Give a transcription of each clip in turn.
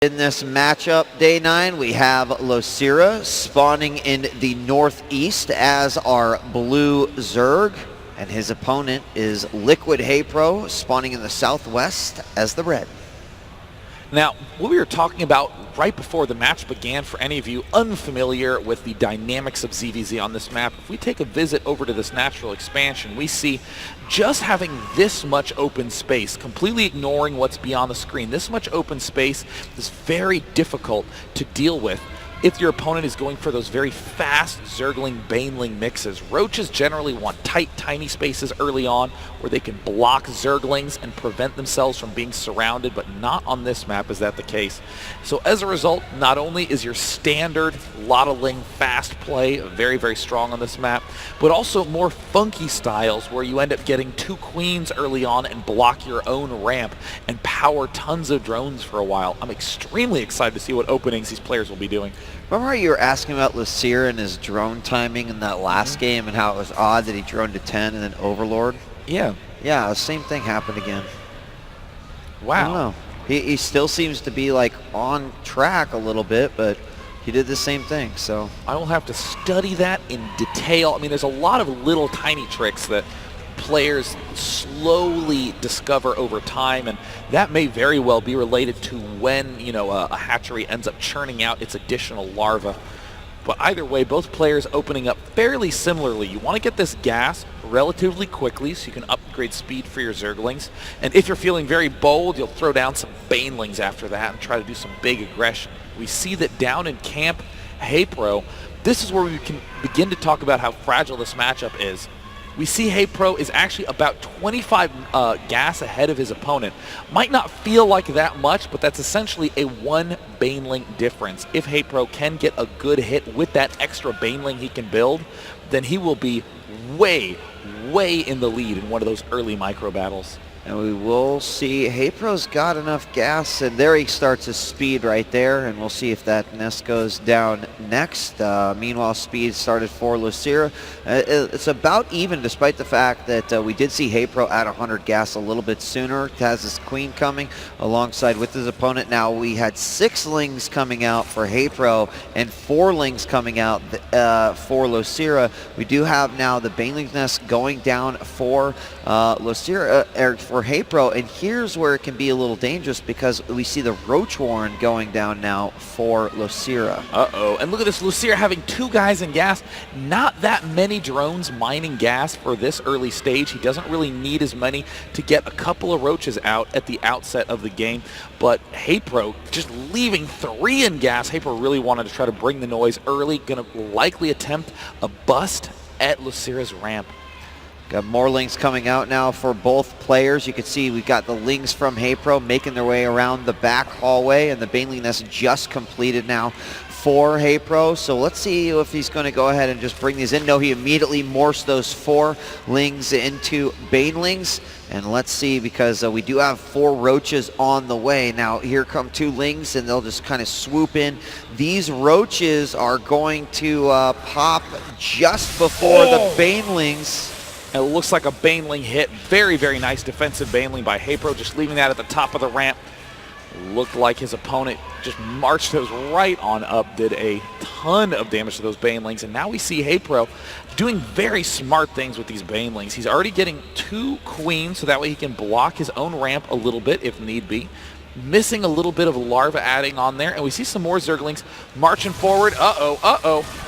In this matchup, day 9, we have Losira spawning in the northeast as our blue Zerg, and his opponent is LiquidTeam Haypro spawning in the southwest as the red. Now, what we were talking about right before the match began, for any of you unfamiliar with the dynamics of ZVZ on this map, if we take a visit over to this natural expansion, we see just having this much open space, completely ignoring what's beyond the screen, this much open space is very difficult to deal with if your opponent is going for those very fast Zergling, Baneling mixes. Roaches generally want tight, tiny spaces early on where they can block Zerglings and prevent themselves from being surrounded, but not on this map is that the case. So as a result, not only is your standard Lottaling fast play very, very strong on this map, but also more funky styles where you end up getting 2 queens early on and block your own ramp and power tons of drones for a while. I'm extremely excited to see what openings these players will be doing. Remember how you were asking about Losira and his drone timing in that last game and how it was odd that he droned to 10 and then Overlord? Yeah. Yeah, the same thing happened again. Wow. I don't know. He still seems to be like on track a little bit, but he did the same thing, so. I will have to study that in detail. I mean, there's a lot of little tiny tricks that players slowly discover over time, and that may very well be related to when, you know, a hatchery ends up churning out its additional larvae. But either way, both players opening up fairly similarly. You want to get this gas relatively quickly so you can upgrade speed for your Zerglings, and if you're feeling very bold, you'll throw down some Banelings after that and try to do some big aggression. We see that down in Camp Haypro, this is where we can begin to talk about how fragile this matchup is. We see Haypro is actually about 25 gas ahead of his opponent. Might not feel like that much, but that's essentially a 1 Baneling difference. If Haypro can get a good hit with that extra Baneling he can build, then he will be way, way in the lead in one of those early micro battles. And we will see Haypro's got enough gas, and there he starts his speed right there, and we'll see if that nest goes down next. Meanwhile, speed started for Losira. It's about even, despite the fact that we did see Haypro at 100 gas a little bit sooner. Has his queen coming alongside with his opponent. Now we had 6 lings coming out for Haypro and 4 lings coming out for Losira. We do have now the Baneling nest going down for Losira, for Haypro, and here's where it can be a little dangerous because we see the Roach Warren going down now for Losira. Uh-oh, and look at this, Losira having 2 guys in gas. Not that many drones mining gas for this early stage. He doesn't really need as many to get a couple of roaches out at the outset of the game, but Haypro just leaving 3 in gas. Haypro really wanted to try to bring the noise early, gonna likely attempt a bust at Losira's ramp. Got more lings coming out now for both players. You can see we've got the lings from Haypro making their way around the back hallway, and the Baneling nest just completed now for Haypro. So let's see if he's going to go ahead and just bring these in. No, he immediately morphs those 4 lings into Banelings. And let's see, because we do have 4 roaches on the way. Now, here come 2 lings, and they'll just kind of swoop in. These roaches are going to pop just before the Banelings. And it looks like a Baneling hit. Very, very nice defensive Baneling by Haypro, just leaving that at the top of the ramp. Looked like his opponent just marched those right on up, did a ton of damage to those Banelings. And now we see Haypro doing very smart things with these Banelings. He's already getting 2 queens, so that way he can block his own ramp a little bit if need be. Missing a little bit of larva adding on there, and we see some more Zerglings marching forward. Uh-oh, uh-oh.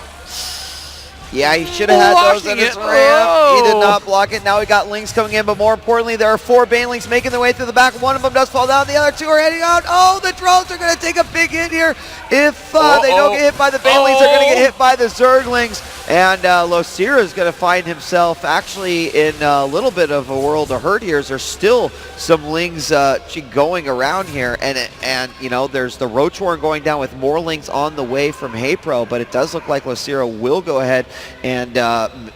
Yeah, he should have had those in his ramp. He did not block it. Now we got lings coming in, but more importantly, there are 4 Banelings making their way through the back. One of them does fall down. The other 2 are heading out. Oh, the drones are going to take a big hit here. If they don't get hit by the Banelings, they're going to get hit by the Zerglings. And Losira is going to find himself actually in a little bit of a world of hurt here. There's still some lings going around here. And you know, there's the Roach Warren going down with more lings on the way from Haypro, but it does look like Losira will go ahead and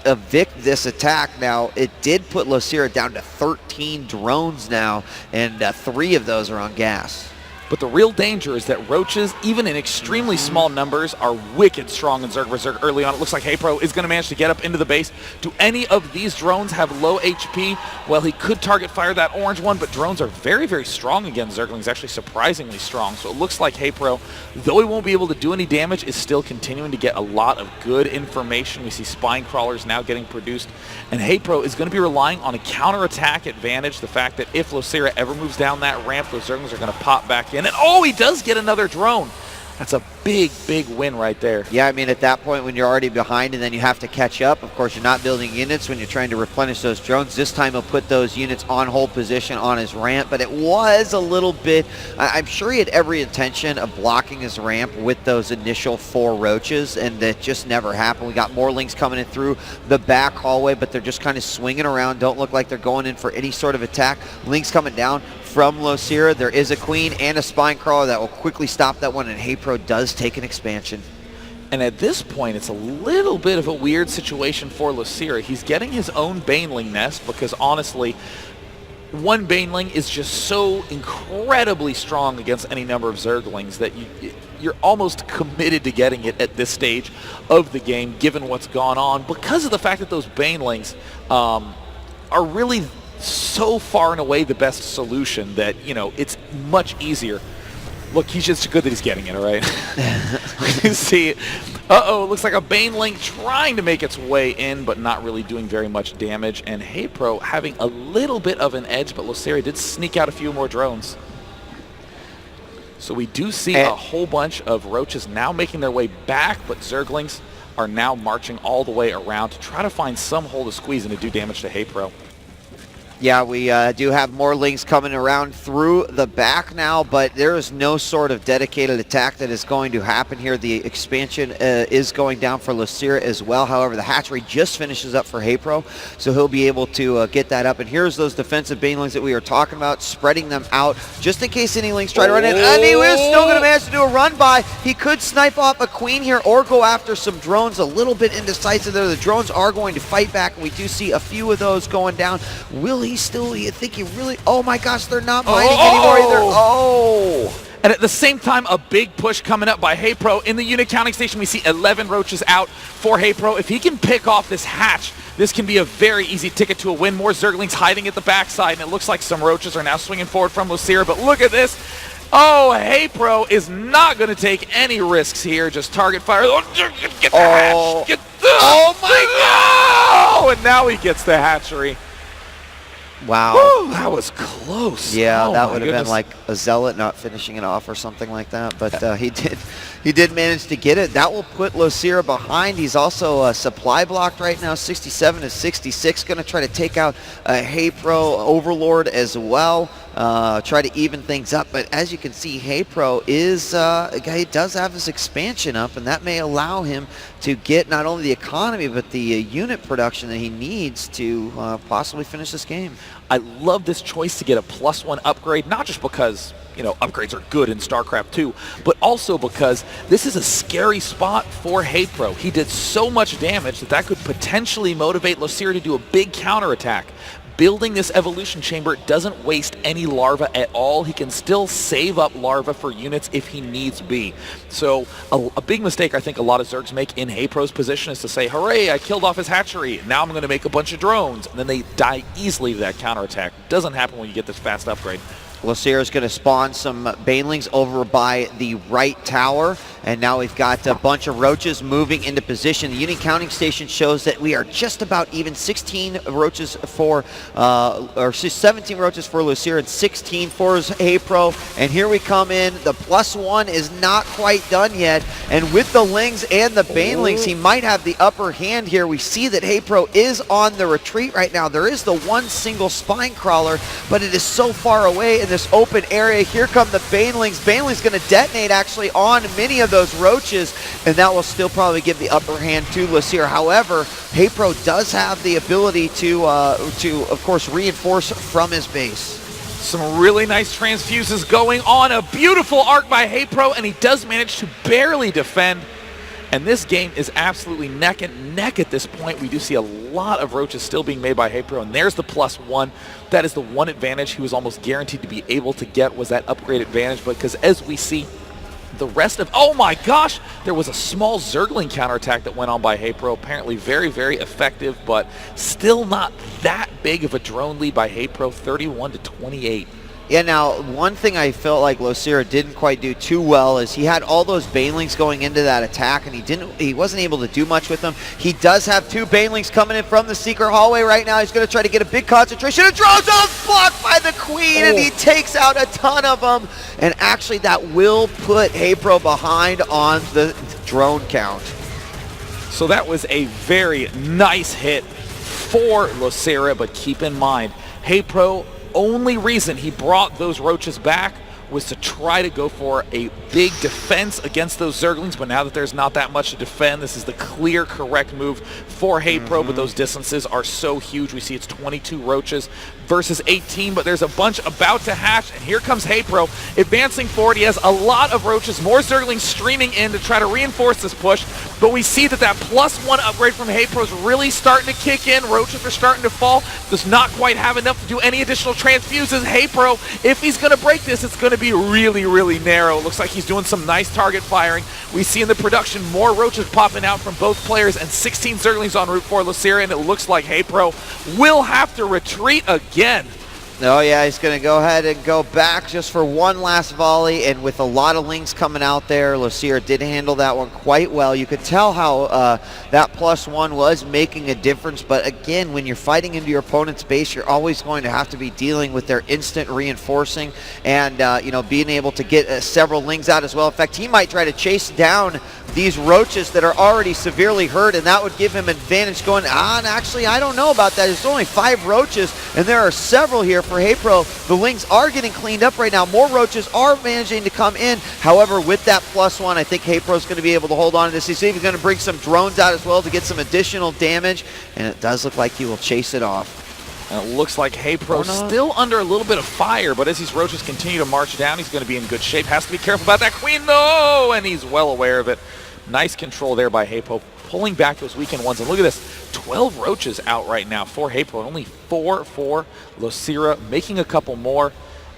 evict this attack. Now, it did put Losira down to 13 drones now, and 3 of those are on gas. But the real danger is that roaches, even in extremely small numbers, are wicked strong in Zerg vs. Zerg early on. It looks like Haypro is going to manage to get up into the base. Do any of these drones have low HP? Well, he could target fire that orange one, but drones are very, very strong against Zerglings, actually surprisingly strong. So it looks like Haypro, though he won't be able to do any damage, is still continuing to get a lot of good information. We see spine crawlers now getting produced. And Haypro is going to be relying on a counterattack advantage. The fact that if Losira ever moves down that ramp, those Zerglings are going to pop back in. And oh, he does get another drone. That's a big, big win right there. Yeah, I mean, at that point when you're already behind and then you have to catch up, of course, you're not building units when you're trying to replenish those drones. This time he'll put those units on hold position on his ramp, but it was a little bit, I'm sure he had every intention of blocking his ramp with those initial 4 roaches, and that just never happened. We got more Lings coming in through the back hallway, but they're just kind of swinging around, don't look like they're going in for any sort of attack. Lings coming down from Losira. There is a queen and a spine crawler that will quickly stop that one, and Haypro does take an expansion. And at this point, it's a little bit of a weird situation for Losira. He's getting his own Baneling nest because, honestly, one Baneling is just so incredibly strong against any number of Zerglings that you're almost committed to getting it at this stage of the game, given what's gone on, because of the fact that those Banelings are really so far and away the best solution that, you know, it's much easier. Look, he's just good that he's getting it, all right? You see, uh-oh, looks like a Baneling trying to make its way in, but not really doing very much damage. And Haypro having a little bit of an edge, but Losira did sneak out a few more drones. So we do see a whole bunch of roaches now making their way back, but Zerglings are now marching all the way around to try to find some hole to squeeze and to do damage to Haypro. Yeah, we do have more Lings coming around through the back now, but there is no sort of dedicated attack that is going to happen here. The expansion is going down for Losira as well. However, the hatchery just finishes up for Haypro, so he'll be able to get that up. And here's those defensive Banelings that we were talking about, spreading them out just in case any Lings try to run in. And he is still going to manage to do a run by. He could snipe off a queen here or go after some drones. A little bit indecisive there. The drones are going to fight back, and we do see a few of those going down. Will he still, you think he really, oh my gosh, they're not mining anymore either. Oh! And at the same time, a big push coming up by Haypro. In the unit counting station, we see 11 roaches out for Haypro. If he can pick off this hatch, this can be a very easy ticket to a win. More Zerglings hiding at the backside, and it looks like some roaches are now swinging forward from Losira, but look at this. Oh, Haypro is not going to take any risks here. Just target fire. Oh, get the hatch. Get the, oh my God! And now he gets the hatchery. Wow. Woo, that was close. Yeah, oh, that would have been like a zealot not finishing it off or something like that. But he did manage to get it. That will put Losira behind. He's also supply blocked right now, 67 to 66. Going to try to take out Haypro Overlord as well. Try to even things up, but as you can see, Haypro is he does have his expansion up, and that may allow him to get not only the economy but the unit production that he needs to possibly finish this game. I love this choice to get a +1 upgrade, not just because, you know, upgrades are good in StarCraft 2, but also because this is a scary spot for Haypro. He did so much damage that could potentially motivate Losira to do a big counterattack. Building this evolution chamber doesn't waste any larva at all. He can still save up larva for units if he needs be. So a big mistake I think a lot of Zergs make in Haypro's position is to say, hooray, I killed off his hatchery. Now I'm going to make a bunch of drones. And then they die easily to that counterattack. Doesn't happen when you get this fast upgrade. Losira is going to spawn some Banelings over by the right tower, and now we've got a bunch of roaches moving into position. The unit counting station shows that we are just about even. 16 roaches for, or 17 roaches for Losira and 16 for Haypro. And here we come in. The +1 is not quite done yet, and with the Lings and the Banelings, he might have the upper hand here. We see that Haypro is on the retreat right now. There is the one single spine crawler, but it is so far away in this open area. Here come the Banelings. Banelings going to detonate actually on many of those roaches, and that will still probably give the upper hand to Losira. However, Haypro does have the ability to of course reinforce from his base. Some really nice transfuses going on. A beautiful arc by Haypro, and he does manage to barely defend. And this game is absolutely neck and neck at this point. We do see a lot of roaches still being made by Haypro, and there's the +1. That is the one advantage he was almost guaranteed to be able to get, was that upgrade advantage, because as we see, the rest of, oh my gosh, there was a small Zergling counterattack that went on by Haypro. Apparently very, very effective, but still not that big of a drone lead by Haypro, 31-28. Yeah, now, one thing I felt like Losira didn't quite do too well is he had all those Banelings going into that attack, and he wasn't able to do much with them. He does have 2 Banelings coming in from the secret hallway right now. He's going to try to get a big concentration of drones. Oh, blocked by the Queen, and he takes out a ton of them. And actually, that will put Haypro behind on the drone count. So that was a very nice hit for Losira, but keep in mind, Haypro, only reason he brought those roaches back was to try to go for a big defense against those Zerglings, but now that there's not that much to defend, this is the clear correct move for Haypro, but those distances are so huge. We see it's 22 roaches versus 18, but there's a bunch about to hatch, and here comes Haypro advancing forward. He has a lot of roaches, more Zerglings streaming in to try to reinforce this push, but we see that that +1 upgrade from Haypro is really starting to kick in. Roaches are starting to fall. Does not quite have enough to do any additional transfuses. Haypro, if he's going to break this, it's going to be really, really narrow. It looks like he's doing some nice target firing. We see in the production more roaches popping out from both players and 16 Zerglings en route for Losira, and it looks like Haypro will have to retreat again. Oh yeah, he's going to go ahead and go back just for one last volley, and with a lot of Lings coming out there, Losira did handle that one quite well. You could tell how that +1 was making a difference, but again, when you're fighting into your opponent's base, you're always going to have to be dealing with their instant reinforcing and you know, being able to get several Lings out as well. In fact, he might try to chase down these roaches that are already severely hurt, and that would give him advantage going on. Actually, I don't know about that. There's only 5 roaches, and there are several here for Haypro. The Lings are getting cleaned up right now. More roaches are managing to come in. However, with that +1, I think Haypro's going to be able to hold on to this. He's even going to bring some drones out as well to get some additional damage, and it does look like he will chase it off. And it looks like Haypro still under a little bit of fire, but as these roaches continue to march down, he's going to be in good shape. Has to be careful about that Queen, no! And he's well aware of it. Nice control there by Haypro, pulling back those weakened ones. And look at this, 12 roaches out right now for Haypro, only 4 for Losira, making a couple more,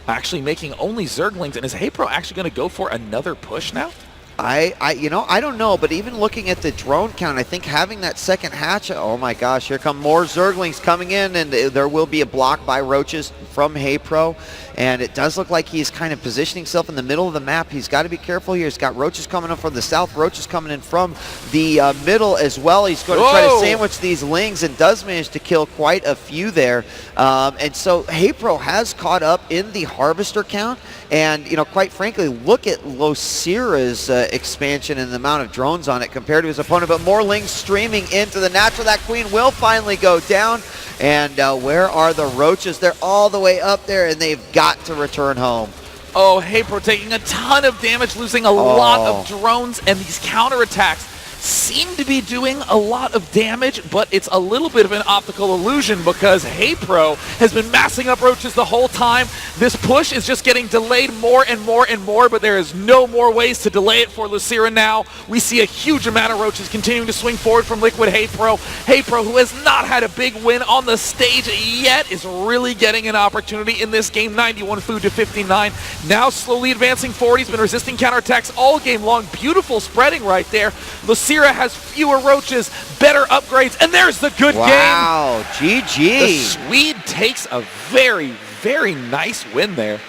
actually making only Zerglings. And is Haypro actually going to go for another push now? You know, I don't know, but even looking at the drone count, I think having that second hatch, oh my gosh, here come more Zerglings coming in, and there will be a block by roaches from Haypro, and it does look like he's kind of positioning himself in the middle of the map. He's got to be careful here. He's got roaches coming in from the south, roaches coming in from the middle as well. He's going to try to sandwich these Lings and does manage to kill quite a few there, and so Haypro has caught up in the harvester count, and, you know, quite frankly, look at Losira's expansion and the amount of drones on it compared to his opponent, but more Lings streaming into the natural. That Queen will finally go down, and where are the roaches? They're all the way up there, and they've got to return home. Oh, Haypro taking a ton of damage, losing a lot of drones, and these counterattacks seem to be doing a lot of damage, but it's a little bit of an optical illusion because Haypro has been massing up roaches the whole time. This push is just getting delayed more and more and more, but there is no more ways to delay it for Losira now. We see a huge amount of roaches continuing to swing forward from Liquid Haypro. Haypro, who has not had a big win on the stage yet, is really getting an opportunity in this game. 91 food to 59. Now slowly advancing forward. He's been resisting counterattacks all game long. Beautiful spreading right there. Losira has fewer roaches, better upgrades, and there's the good game. Wow, GG. The Swede takes a very, very nice win there.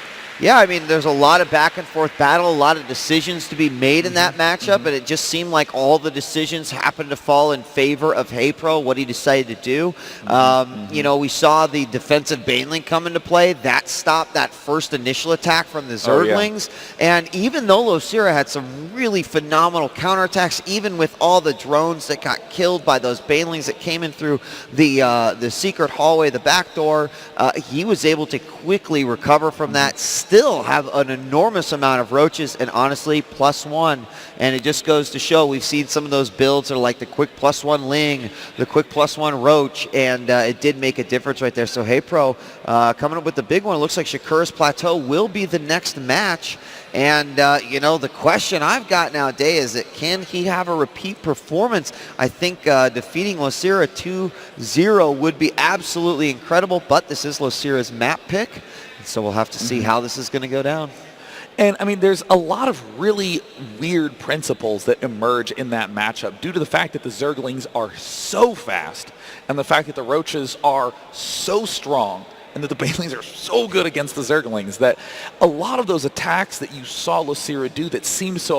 Yeah, I mean, there's a lot of back and forth battle, a lot of decisions to be made in that matchup, but it just seemed like all the decisions happened to fall in favor of Haypro, what he decided to do. You know, we saw the defensive Baneling come into play. That stopped that first initial attack from the Zerglings. And even though Losira had some really phenomenal counterattacks, even with all the drones that got killed by those Banelings that came in through the secret hallway, the back door, he was able to quickly recover from that, still have an enormous amount of roaches and honestly +1. And it just goes to show we've seen some of those builds that are like the quick +1 Ling, the quick +1 Roach, and it did make a difference right there. So Haypro coming up with the big one. It looks like Shakur's Plateau will be the next match. And, you know, the question I've got nowadays is that can he have a repeat performance? I think defeating Losira 2-0 would be absolutely incredible, but this is Losira's map pick, so we'll have to see how this is going to go down. And, I mean, there's a lot of really weird principles that emerge in that matchup due to the fact that the Zerglings are so fast and the fact that the Roaches are so strong and that the Banelings are so good against the Zerglings that a lot of those attacks that you saw Losira do that seemed so